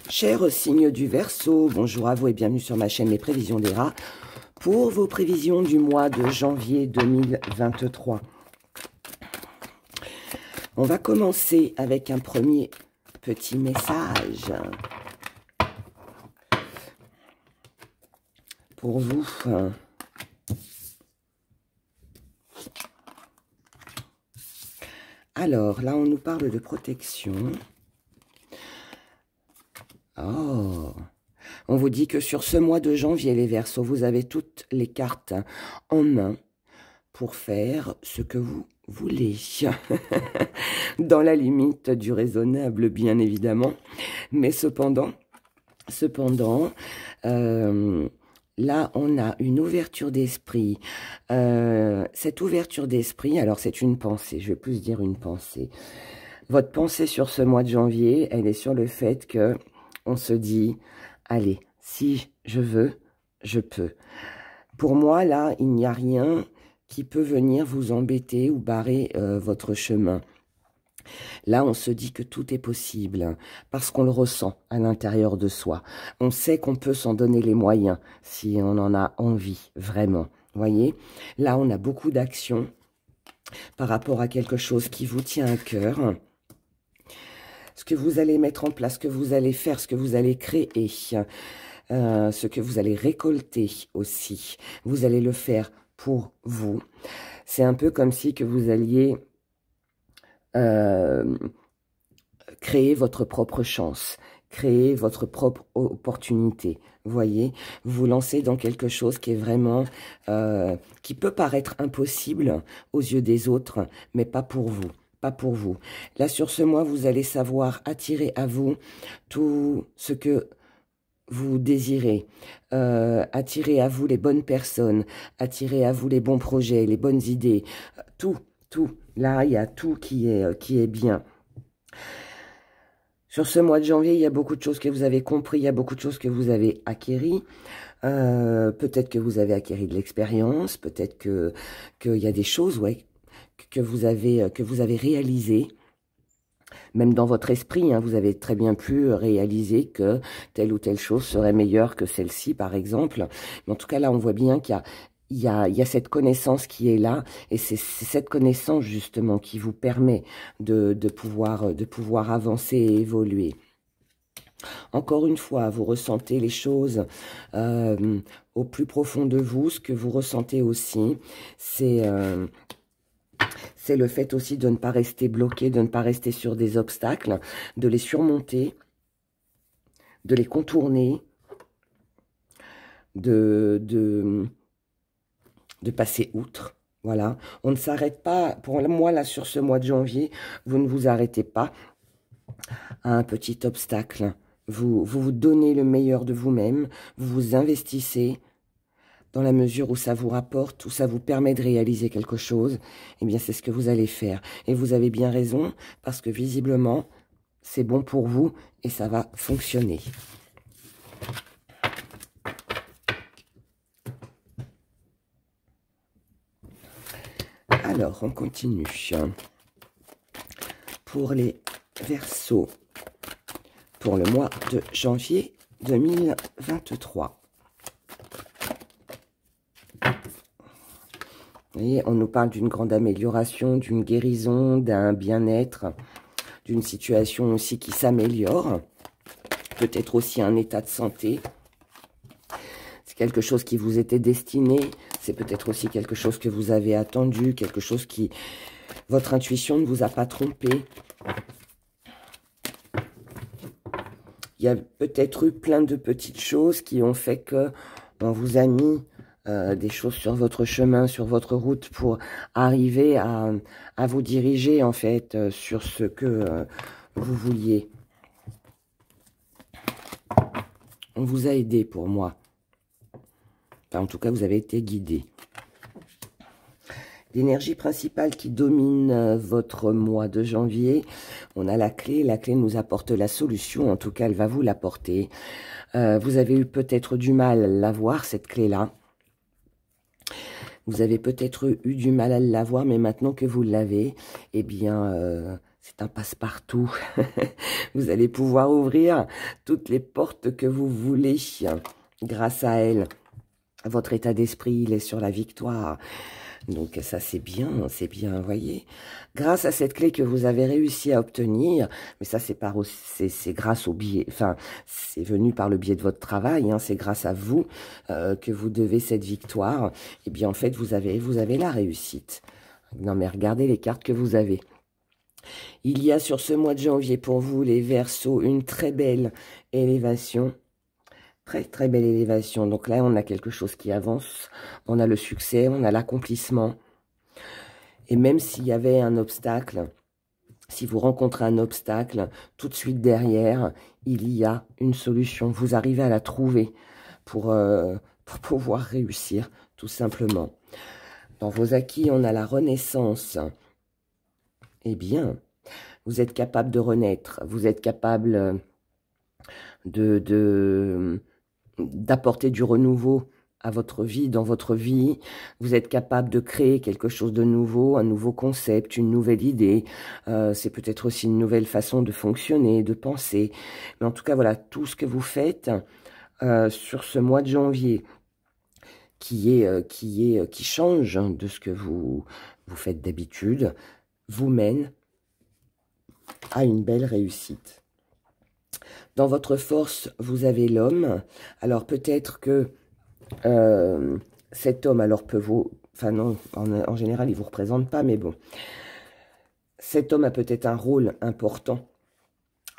Chers signes du Verseau, bonjour à vous et bienvenue sur ma chaîne Les Prévisions des Rats pour vos prévisions du mois de janvier 2023. On va commencer avec un premier petit message pour vous. Alors, là, on nous parle de protection. Oh, on vous dit que sur ce mois de janvier, les Verseaux, vous avez toutes les cartes en main pour faire ce que vous voulez. Dans la limite du raisonnable, bien évidemment. Mais cependant, là, on a une ouverture d'esprit. Cette ouverture d'esprit, alors c'est une pensée, je vais plus dire une pensée. Votre pensée sur ce mois de janvier, elle est sur le fait que on se dit, allez, si je veux, je peux. Pour moi, là, il n'y a rien qui peut venir vous embêter ou barrer votre chemin. Là, on se dit que tout est possible parce qu'on le ressent à l'intérieur de soi. On sait qu'on peut s'en donner les moyens si on en a envie, vraiment. Voyez, là, on a beaucoup d'actions par rapport à quelque chose qui vous tient à cœur. Ce que vous allez mettre en place, ce que vous allez faire, ce que vous allez créer, ce que vous allez récolter aussi. Vous allez le faire pour vous. C'est un peu comme si que vous alliez créer votre propre chance, créer votre propre opportunité. Vous voyez, vous vous lancez dans quelque chose qui est vraiment, qui peut paraître impossible aux yeux des autres, mais pas pour vous. Pas pour vous. Là, sur ce mois, vous allez savoir attirer à vous tout ce que vous désirez, attirer à vous les bonnes personnes, attirer à vous les bons projets, les bonnes idées, tout. Là, il y a tout qui est bien. Sur ce mois de janvier, il y a beaucoup de choses que vous avez compris, il y a beaucoup de choses que vous avez acquéries. Peut-être que vous avez acquéri de l'expérience, peut-être qu'il y a des choses, ouais, que vous avez réalisées. Même dans votre esprit, hein, vous avez très bien pu réaliser que telle ou telle chose serait meilleure que celle-ci, par exemple. Mais en tout cas, là, on voit bien qu'il y a cette connaissance qui est là, et c'est cette connaissance, justement, qui vous permet de pouvoir avancer et évoluer. Encore une fois, vous ressentez les choses au plus profond de vous. Ce que vous ressentez aussi, c'est le fait aussi de ne pas rester bloqué, de ne pas rester sur des obstacles, de les surmonter, de les contourner, de passer outre. Voilà, on ne s'arrête pas, pour moi là sur ce mois de janvier, vous ne vous arrêtez pas à un petit obstacle. Vous donnez le meilleur de vous-même, vous vous investissez, dans la mesure où ça vous rapporte, où ça vous permet de réaliser quelque chose, eh bien, c'est ce que vous allez faire. Et vous avez bien raison, parce que visiblement, c'est bon pour vous et ça va fonctionner. Alors, on continue. Pour les Verseaux, pour le mois de janvier 2023. Vous voyez, on nous parle d'une grande amélioration, d'une guérison, d'un bien-être, d'une situation aussi qui s'améliore. Peut-être aussi un état de santé. C'est quelque chose qui vous était destiné. C'est peut-être aussi quelque chose que vous avez attendu, quelque chose qui... Votre intuition ne vous a pas trompé. Il y a peut-être eu plein de petites choses qui ont fait que on vous a mis... des choses sur votre chemin, sur votre route pour arriver à vous diriger en fait sur ce que vous vouliez. On vous a aidé pour moi. Enfin, en tout cas, vous avez été guidé. L'énergie principale qui domine votre mois de janvier, on a la clé. La clé nous apporte la solution. En tout cas, elle va vous l'apporter. Vous avez eu peut-être du mal à l'avoir, cette clé-là. Vous avez peut-être eu du mal à l'avoir, mais maintenant que vous l'avez, eh bien, c'est un passe-partout. Vous allez pouvoir ouvrir toutes les portes que vous voulez grâce à elle. Votre état d'esprit, il est sur la victoire. Donc ça, c'est bien, vous voyez. Grâce à cette clé que vous avez réussi à obtenir, mais ça, c'est grâce au biais, enfin, c'est venu par le biais de votre travail, hein, c'est grâce à vous que vous devez cette victoire. Et bien, en fait, vous avez la réussite. Non, mais regardez les cartes que vous avez. Il y a sur ce mois de janvier pour vous, les Verseaux, une très belle élévation. Très, très belle élévation. Donc là, on a quelque chose qui avance. On a le succès, on a l'accomplissement. Et même s'il y avait un obstacle, si vous rencontrez un obstacle, tout de suite derrière, il y a une solution. Vous arrivez à la trouver pour pouvoir réussir, tout simplement. Dans vos acquis, on a la renaissance. Eh bien, vous êtes capable de renaître. Vous êtes capable d'apporter du renouveau à votre vie, dans votre vie. Vous êtes capable de créer quelque chose de nouveau, un nouveau concept, une nouvelle idée. C'est peut-être aussi une nouvelle façon de fonctionner, de penser. Mais en tout cas, voilà, tout ce que vous faites sur ce mois de janvier qui change de ce que vous faites d'habitude, vous mène à une belle réussite. Dans votre force, vous avez l'homme. Alors, peut-être que cet homme, alors, peut vous... Enfin, non, en général, il ne vous représente pas, mais bon. Cet homme a peut-être un rôle important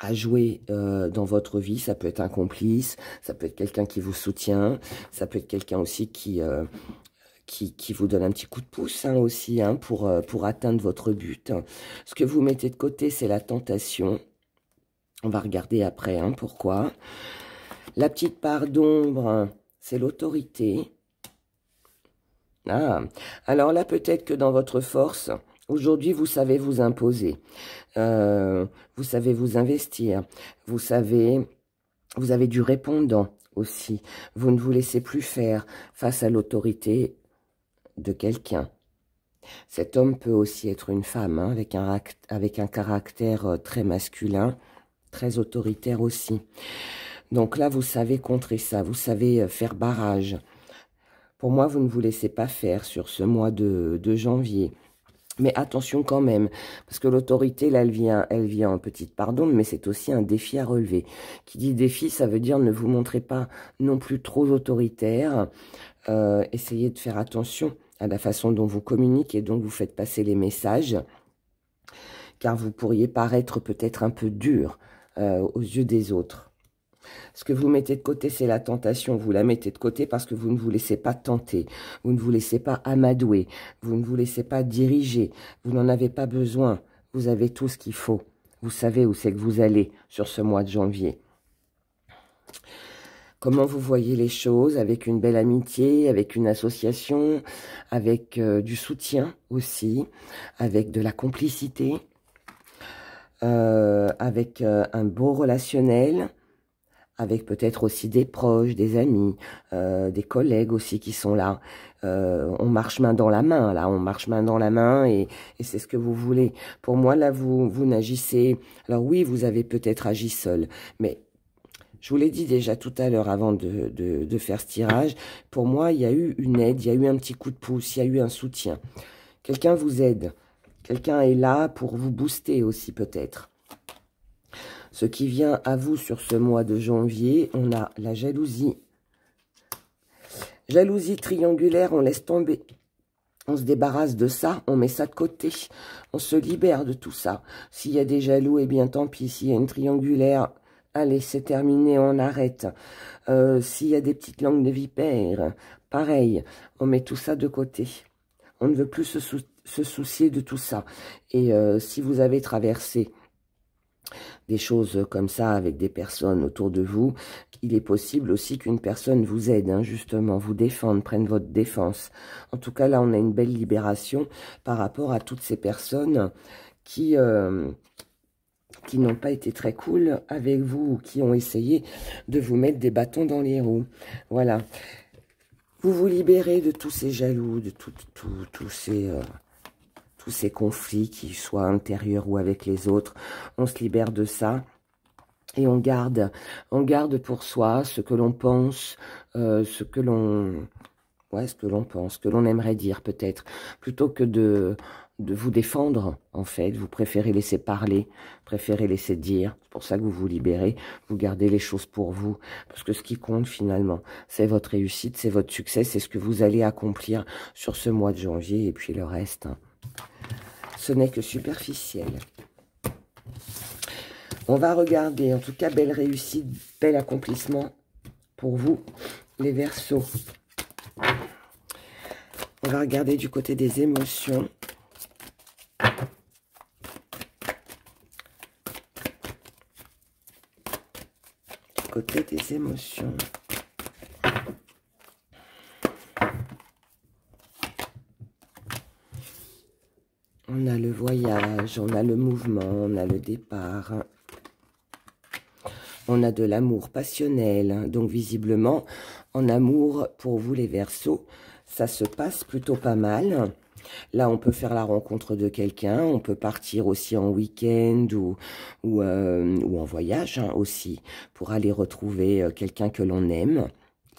à jouer dans votre vie. Ça peut être un complice, ça peut être quelqu'un qui vous soutient, ça peut être quelqu'un aussi qui vous donne un petit coup de pouce hein, aussi hein, pour atteindre votre but. Ce que vous mettez de côté, c'est la tentation. On va regarder après, hein, pourquoi. La petite part d'ombre, c'est l'autorité. Ah, alors là, peut-être que dans votre force, aujourd'hui, vous savez vous imposer. Vous savez vous investir. Vous avez du répondant aussi. Vous ne vous laissez plus faire face à l'autorité de quelqu'un. Cet homme peut aussi être une femme, hein, avec un caractère très masculin, très autoritaire aussi. Donc là, vous savez contrer ça, vous savez faire barrage. Pour moi, vous ne vous laissez pas faire sur ce mois de janvier. Mais attention quand même, parce que l'autorité, là, elle vient en petite pardon, mais c'est aussi un défi à relever. Qui dit défi, ça veut dire ne vous montrez pas non plus trop autoritaire. Essayez de faire attention à la façon dont vous communiquez et dont vous faites passer les messages, car vous pourriez paraître peut-être un peu dur aux yeux des autres. Ce que vous mettez de côté, c'est la tentation. Vous la mettez de côté parce que vous ne vous laissez pas tenter. Vous ne vous laissez pas amadouer. Vous ne vous laissez pas diriger. Vous n'en avez pas besoin. Vous avez tout ce qu'il faut. Vous savez où c'est que vous allez sur ce mois de janvier. Comment vous voyez les choses, avec une belle amitié, avec une association, avec du soutien aussi, avec de la complicité, avec un beau relationnel, avec peut-être aussi des proches, des amis, des collègues aussi qui sont là. On marche main dans la main, là, on marche main dans la main et c'est ce que vous voulez. Pour moi, là, vous n'agissez... Alors oui, vous avez peut-être agi seul, mais... Je vous l'ai dit déjà tout à l'heure avant de faire ce tirage. Pour moi, il y a eu une aide, il y a eu un petit coup de pouce, il y a eu un soutien. Quelqu'un vous aide. Quelqu'un est là pour vous booster aussi peut-être. Ce qui vient à vous sur ce mois de janvier, on a la jalousie. Jalousie triangulaire, on laisse tomber. On se débarrasse de ça, on met ça de côté. On se libère de tout ça. S'il y a des jaloux, eh bien tant pis. S'il y a une triangulaire... Allez, c'est terminé, on arrête. S'il y a des petites langues de vipère, pareil, on met tout ça de côté. On ne veut plus se soucier de tout ça. Et si vous avez traversé des choses comme ça avec des personnes autour de vous, il est possible aussi qu'une personne vous aide, hein, justement, vous défende, prenne votre défense. En tout cas, là, on a une belle libération par rapport à toutes ces personnes qui n'ont pas été très cool avec vous, ou qui ont essayé de vous mettre des bâtons dans les roues. Voilà. Vous vous libérez de tous ces jaloux, de tous tous ces conflits, qu'ils soient intérieurs ou avec les autres. On se libère de ça. Et on garde pour soi ce que l'on pense, ce que l'on pense, ce que l'on aimerait dire peut-être, plutôt que de vous défendre, en fait. Vous préférez laisser parler, préférez laisser dire. C'est pour ça que vous vous libérez, vous gardez les choses pour vous. Parce que ce qui compte finalement, c'est votre réussite, c'est votre succès, c'est ce que vous allez accomplir sur ce mois de janvier. Et puis le reste, hein, ce n'est que superficiel. On va regarder, en tout cas, belle réussite, bel accomplissement pour vous, les Verseaux. On va regarder du côté des émotions. Du côté des émotions. On a le voyage, on a le mouvement, on a le départ. On a de l'amour passionnel. Donc, visiblement, en amour, pour vous, les Verseaux, ça se passe plutôt pas mal. Là, on peut faire la rencontre de quelqu'un. On peut partir aussi en week-end ou en voyage hein, aussi pour aller retrouver quelqu'un que l'on aime.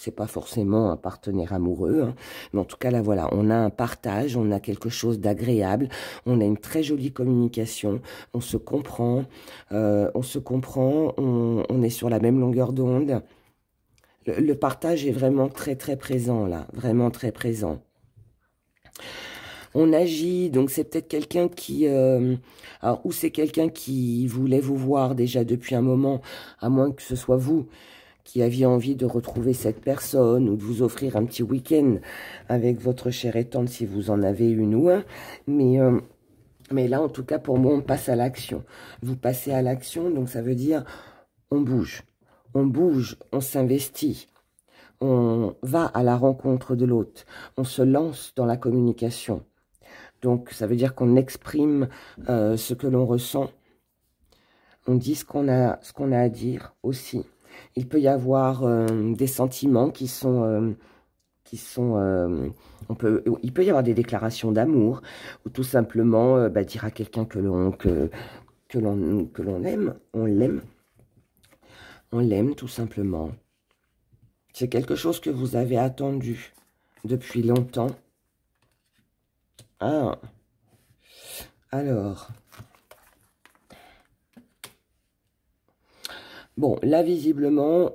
C'est pas forcément un partenaire amoureux, hein. Mais en tout cas, là, voilà, on a un partage, on a quelque chose d'agréable, on a une très jolie communication, on se comprend, on est sur la même longueur d'onde. Le partage est vraiment très, très présent, là, vraiment très présent. On agit, donc c'est peut-être quelqu'un qui... alors, ou c'est quelqu'un qui voulait vous voir déjà depuis un moment, à moins que ce soit vous qui aviez envie de retrouver cette personne ou de vous offrir un petit week-end avec votre chère et tendre si vous en avez une ou un. Mais là, en tout cas, pour moi, on passe à l'action. Vous passez à l'action, donc ça veut dire on bouge. On bouge, on s'investit. On va à la rencontre de l'autre. On se lance dans la communication. Donc, ça veut dire qu'on exprime ce que l'on ressent. On dit ce qu'on a à dire aussi. Il peut y avoir des sentiments il peut y avoir des déclarations d'amour ou tout simplement dire à quelqu'un que l'on aime, on l'aime tout simplement. C'est quelque chose que vous avez attendu depuis longtemps. Ah, alors. Bon, là, visiblement,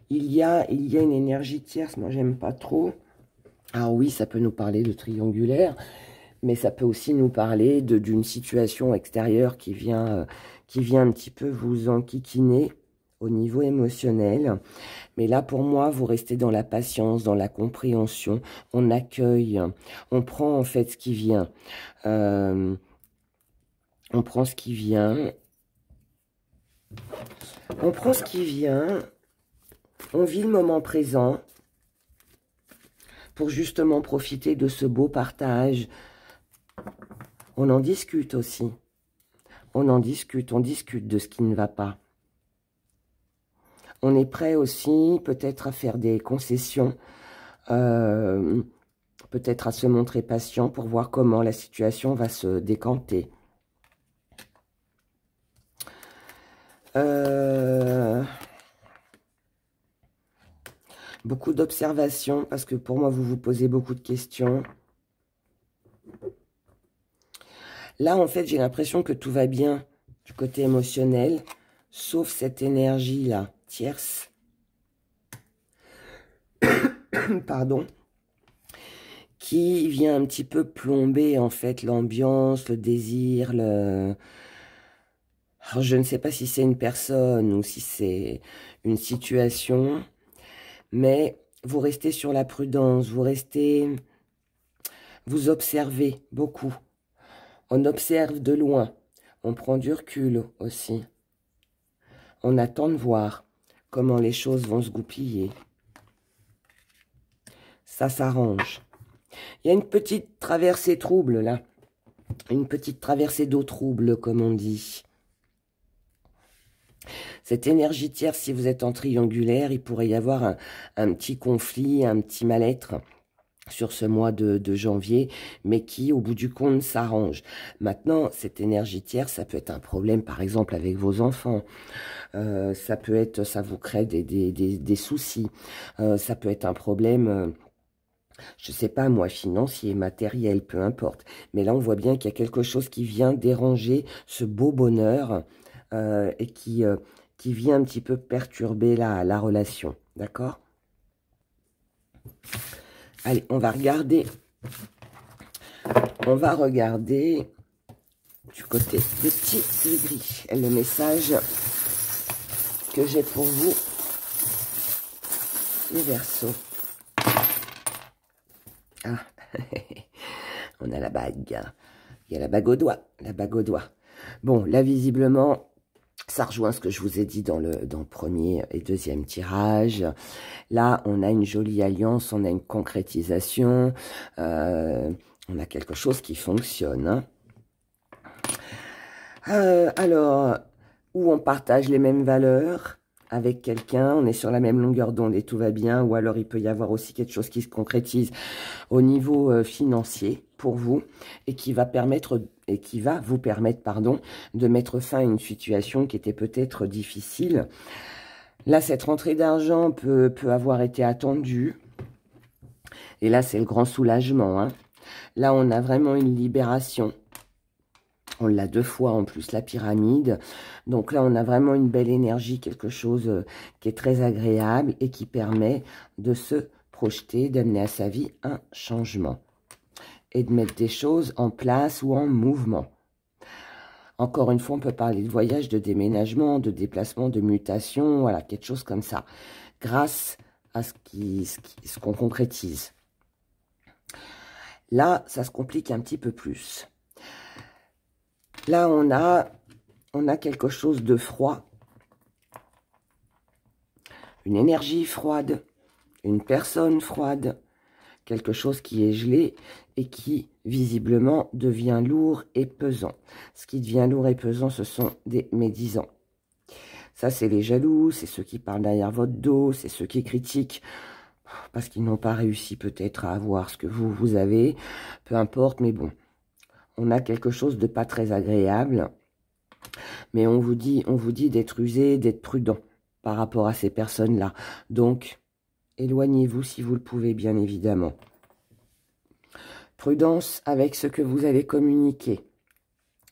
il y a une énergie tierce. Moi, j'aime pas trop. Alors oui, ça peut nous parler de triangulaire, mais ça peut aussi nous parler d'une situation extérieure qui vient un petit peu vous enquiquiner au niveau émotionnel. Mais là, pour moi, vous restez dans la patience, dans la compréhension. On accueille, on prend en fait ce qui vient. On prend ce qui vient. On prend ce qui vient. On vit le moment présent pour justement profiter de ce beau partage. On en discute aussi. On discute de ce qui ne va pas. On est prêt aussi peut-être à faire des concessions, peut-être à se montrer patient pour voir comment la situation va se décanter. Beaucoup d'observations, parce que pour moi, vous vous posez beaucoup de questions. Là, en fait, j'ai l'impression que tout va bien du côté émotionnel, sauf cette énergie-là, tierce. Pardon. Qui vient un petit peu plomber, en fait, l'ambiance, le désir, Alors, je ne sais pas si c'est une personne ou si c'est une situation, mais vous restez sur la prudence, vous observez beaucoup. On observe de loin, on prend du recul aussi. On attend de voir comment les choses vont se goupiller. Ça s'arrange. Il y a une petite traversée trouble là, une petite traversée d'eau trouble comme on dit. Cette énergie tierce, si vous êtes en triangulaire, il pourrait y avoir un petit conflit, un petit mal-être sur ce mois de janvier, mais qui, au bout du compte, s'arrange. Maintenant, cette énergie tierce, ça peut être un problème, par exemple, avec vos enfants. Ça peut être, ça vous crée des soucis. Ça peut être un problème, je ne sais pas, moi, financier, matériel, peu importe. Mais là, on voit bien qu'il y a quelque chose qui vient déranger ce beau bonheur et qui vient un petit peu perturber la relation. D'accord ? Allez, on va regarder du côté des petits gris le message que j'ai pour vous, les Verseaux. Ah, on a la bague. Il y a la bague au doigt, Bon, là, visiblement, ça rejoint ce que je vous ai dit dans le premier et deuxième tirage. Là, on a une jolie alliance, on a une concrétisation, on a quelque chose qui fonctionne. Hein. Alors, où on partage les mêmes valeurs avec quelqu'un, on est sur la même longueur d'onde et tout va bien, ou alors il peut y avoir aussi quelque chose qui se concrétise au niveau financier pour vous et qui va vous permettre, pardon, de mettre fin à une situation qui était peut-être difficile. Là, cette rentrée d'argent peut avoir été attendue. Et là, c'est le grand soulagement. Hein. Là, on a vraiment une libération. On l'a 2 fois en plus, la pyramide. Donc là, on a vraiment une belle énergie, quelque chose qui est très agréable et qui permet de se projeter, d'amener à sa vie un changement. Et de mettre des choses en place ou en mouvement. Encore une fois, on peut parler de voyage, de déménagement, de déplacement, de mutation, voilà, quelque chose comme ça. Grâce à ce qu'on concrétise. Là, ça se complique un petit peu plus. Là, on a quelque chose de froid. Une énergie froide. Une personne froide. Quelque chose qui est gelé et qui, visiblement, devient lourd et pesant. Ce qui devient lourd et pesant, ce sont des médisants. Ça, c'est les jaloux, c'est ceux qui parlent derrière votre dos, c'est ceux qui critiquent parce qu'ils n'ont pas réussi peut-être à avoir ce que vous avez. Peu importe, mais bon, on a quelque chose de pas très agréable. Mais on vous dit d'être usé, d'être prudent par rapport à ces personnes-là. Donc, éloignez-vous si vous le pouvez, bien évidemment. Prudence avec ce que vous allez communiquer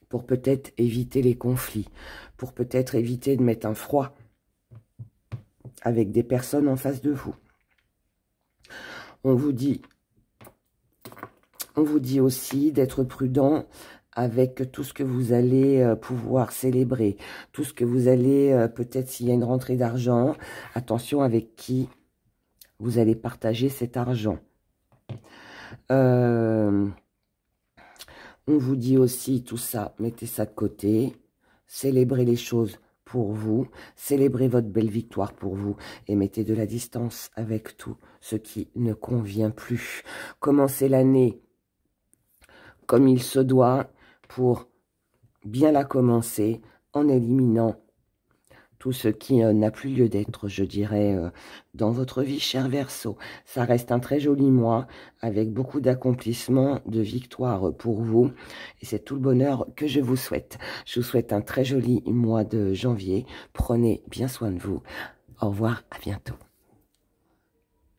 pour peut-être éviter les conflits, pour peut-être éviter de mettre un froid avec des personnes en face de vous. On vous dit aussi d'être prudent avec tout ce que vous allez pouvoir célébrer, tout ce que vous allez, peut-être s'il y a une rentrée d'argent, attention avec qui vous allez partager cet argent. On vous dit aussi tout ça, mettez ça de côté, célébrez les choses pour vous, célébrez votre belle victoire pour vous et mettez de la distance avec tout ce qui ne convient plus. Commencez l'année comme il se doit pour bien la commencer en éliminant tout ce qui n'a plus lieu d'être, je dirais, dans votre vie, cher Verseau. Ça reste un très joli mois, avec beaucoup d'accomplissements, de victoires pour vous. Et c'est tout le bonheur que je vous souhaite. Je vous souhaite un très joli mois de janvier. Prenez bien soin de vous. Au revoir, à bientôt.